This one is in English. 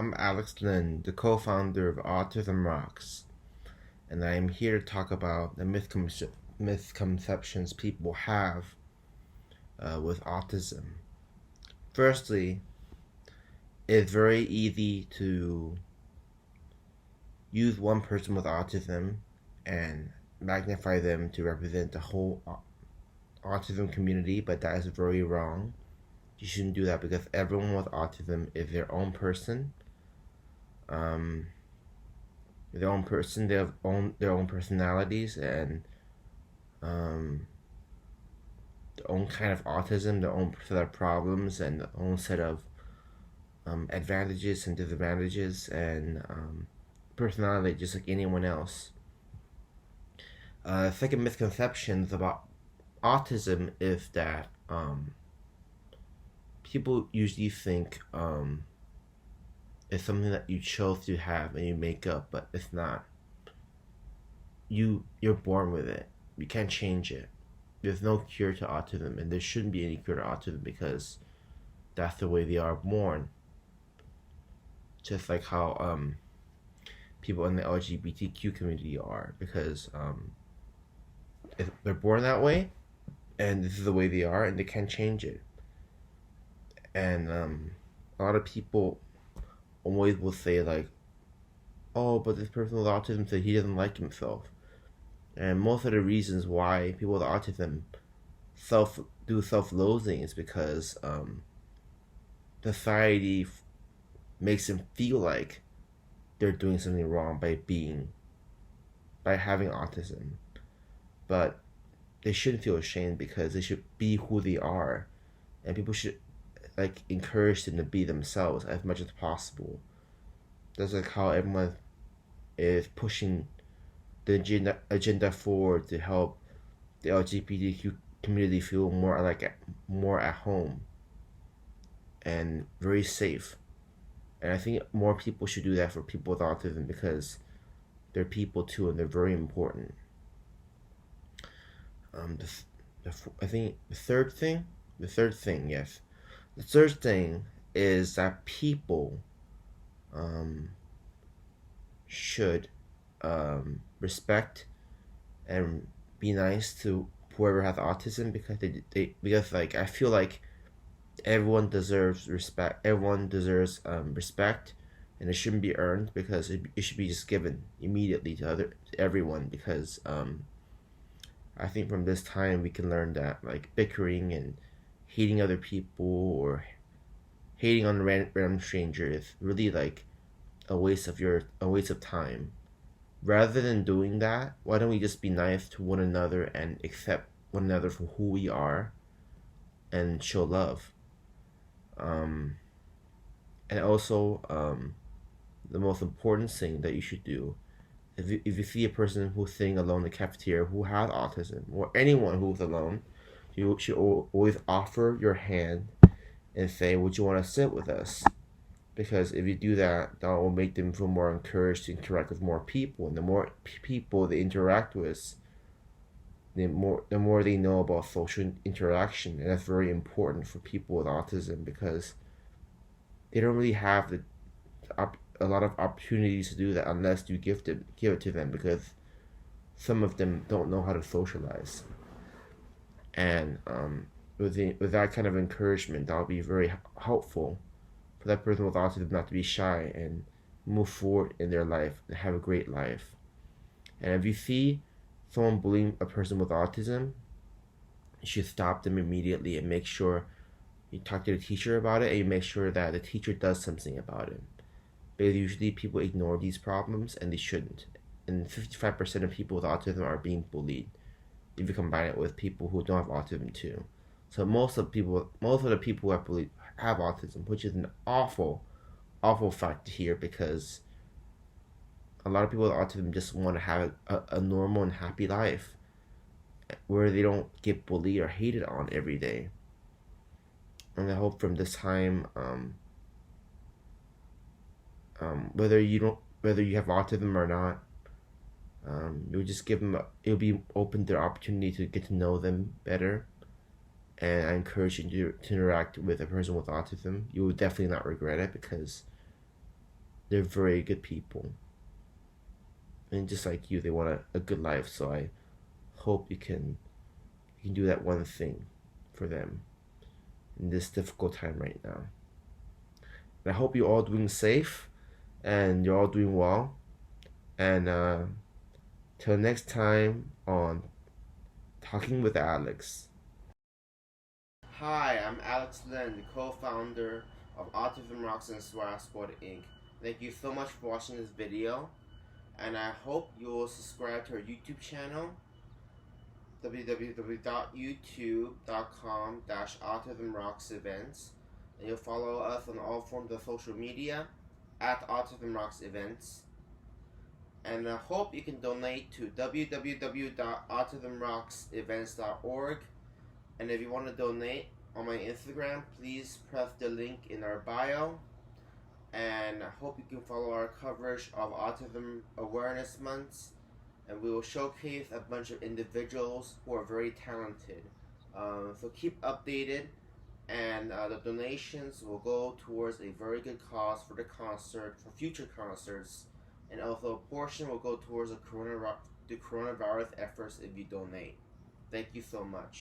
I'm Alex Lin, the co-founder of Autism Rocks, and I'm here to talk about the misconceptions people have with autism. Firstly, it's very easy to use one person with autism and magnify them to represent the whole autism community, but that is very wrong. You shouldn't do that because everyone with autism is their own person. They have their own personalities and their own kind of autism, their own set of problems, and their own set of advantages and disadvantages and personality, just like anyone else. Second misconceptions about autism is that people usually think it's something that you chose to have and you make up, but it's not. You're born with it. You can't change it. There's no cure to autism, and there shouldn't be any cure to autism because that's the way they are born. Just like how people in the LGBTQ community are, because they're born that way, and this is the way they are, and they can't change it. And a lot of people always will say like, oh, but this person with autism said he doesn't like himself. And most of the reasons why people with autism self-loathing is because society makes them feel like they're doing something wrong by having autism. But they shouldn't feel ashamed because they should be who they are, and people should encourage them to be themselves as much as possible. That's like how everyone is pushing the agenda forward to help the LGBTQ community feel more at home and very safe. And I think more people should do that for people with autism because they're people too, and they're very important. I think the third thing, yes. The third thing is that people should respect and be nice to whoever has autism because I feel like everyone deserves respect. Everyone deserves respect, and it shouldn't be earned because it should be just given immediately to everyone because I think from this time we can learn that bickering and hating other people or hating on random strangers is really a waste of time. Rather than doing that, why don't we just be nice to one another and accept one another for who we are and show love? And also, the most important thing that you should do if you see a person who's sitting alone in the cafeteria who has autism, or anyone who's alone, you should always offer your hand and say, would you want to sit with us? Because if you do that, that will make them feel more encouraged to interact with more people. And the more people they interact with, the more they know about social interaction. And that's very important for people with autism because they don't really have a lot of opportunities to do that unless you give it to them, because some of them don't know how to socialize. And with that kind of encouragement, that'll be very helpful for that person with autism not to be shy and move forward in their life and have a great life. And if you see someone bullying a person with autism, you should stop them immediately and make sure you talk to the teacher about it, and you make sure that the teacher does something about it. Because usually people ignore these problems, and they shouldn't. And 55% of people with autism are being bullied if you combine it with people who don't have autism too. So most of the people who have bullied have autism, which is an awful fact to hear, because a lot of people with autism just want to have a normal and happy life where they don't get bullied or hated on every day. And I hope from this time, whether you have autism or not, you'll just give them. It'll be open their opportunity to get to know them better, and I encourage you to interact with a person with autism. You will definitely not regret it because they're very good people, and just like you, they want a good life. So I hope you can do that one thing for them in this difficult time right now. And I hope you're all doing safe and you're all doing well. And till next time on Talking with Alex. Hi, I'm Alex Lin, the co-founder of Autism Rocks and Sport Inc. Thank you so much for watching this video, and I hope you will subscribe to our YouTube channel, www.youtube.com/autismrocksevents, and you'll follow us on all forms of social media at Autism Rocks Events. And I hope you can donate to www.autismrocksevents.org. And if you want to donate on my Instagram, please press the link in our bio. And I hope you can follow our coverage of Autism Awareness Months. And we will showcase a bunch of individuals who are very talented. So keep updated. And the donations will go towards a very good cause for the concert, for future concerts. And also a portion will go towards the coronavirus efforts if you donate. Thank you so much.